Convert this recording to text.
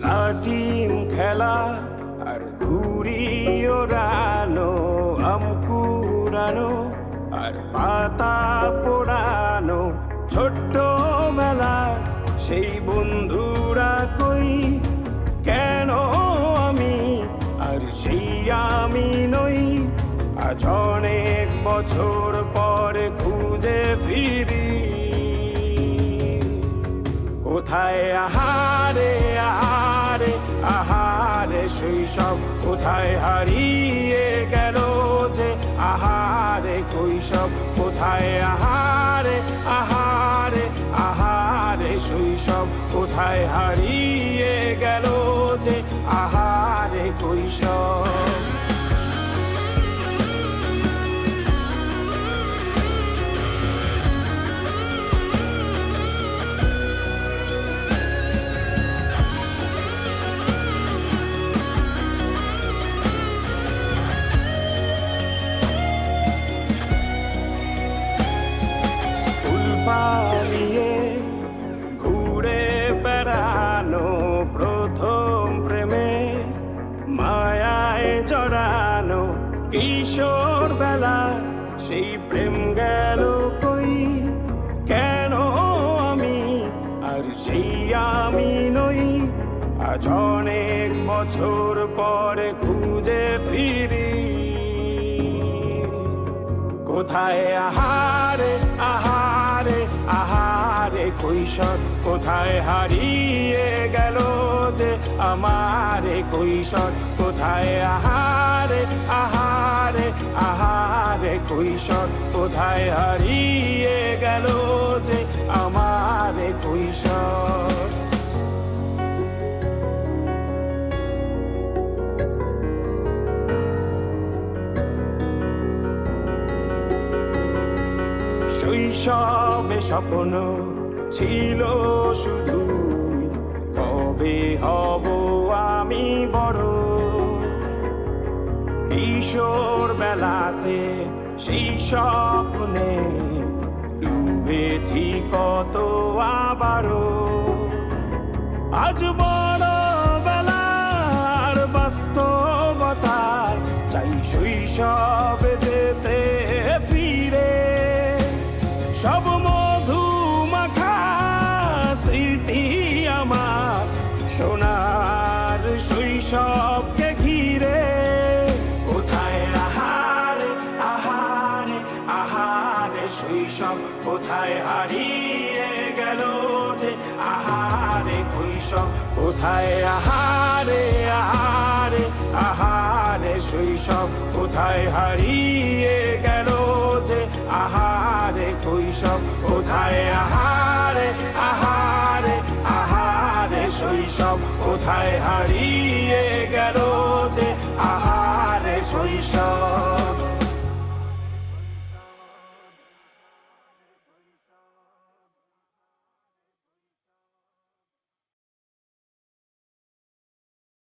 লাটিম খেলা আর ঘুড়ি ওড়ানো, আম কুড়ানো আর পাতা পোড়ানো, ছোট্ট মেলা সেই বন্ধুরা কই, কেন আমি আর সেই আমি নই। আজ অনেক বছর পরে খুঁজে ফিরি, কোথায় আহারে আহারে আহারে শৈশব, কোথায় হারিয়ে গেল যে আহারে কৈশব, কোথায় আহারে আহারে আহারে শৈশব, কোথায় হারিয়ে গেল যে আহারে কৈশব। পালিয়ে ঘুরে বেড়ানো, প্রথম প্রেমে মায়ায় জড়ানো, কিশোর বেলা সেই প্রেম গেল কই, কেন আমি আর সেই আমি নই। আজ অনেক বছর পরে খুঁজে ফিরি, কোথায় আহারে আহারে আহারে কৈশোর, কোথায় হারিয়ে গেল যে আমারে কৈশোর, কোথায় আহারে আহারে আহারে কৈশোর, কোথায় হারিয়ে গেল যে আমারে কৈশোর। শৈশবে স্বপ্ন ছিল শুধু, কবে হব আমি বড়। কিশোর বেলাতে সেই স্বপ্নে ডুবেছি কত আবারও, আজ বড় বেলার বাস্তবতার চাই শৈশবে যেতে ফিরে। সব মধু মাখা স্মৃতি আমার সোনার শৈশবকে ঘিরে, কোথায় আহারে আহারে আহারে শৈশব, কোথায় হারিয়ে গেল যে আহারে কৈশোর, কোথায় আহারে আহারে আহারে শৈশব, কোথায় হারিয়ে গেল যে আহারে কৈশোর, কোথায় আহারে আহারে আহারে শৈশব, কোথায় হারিয়ে গেল যে আহারে শৈশব।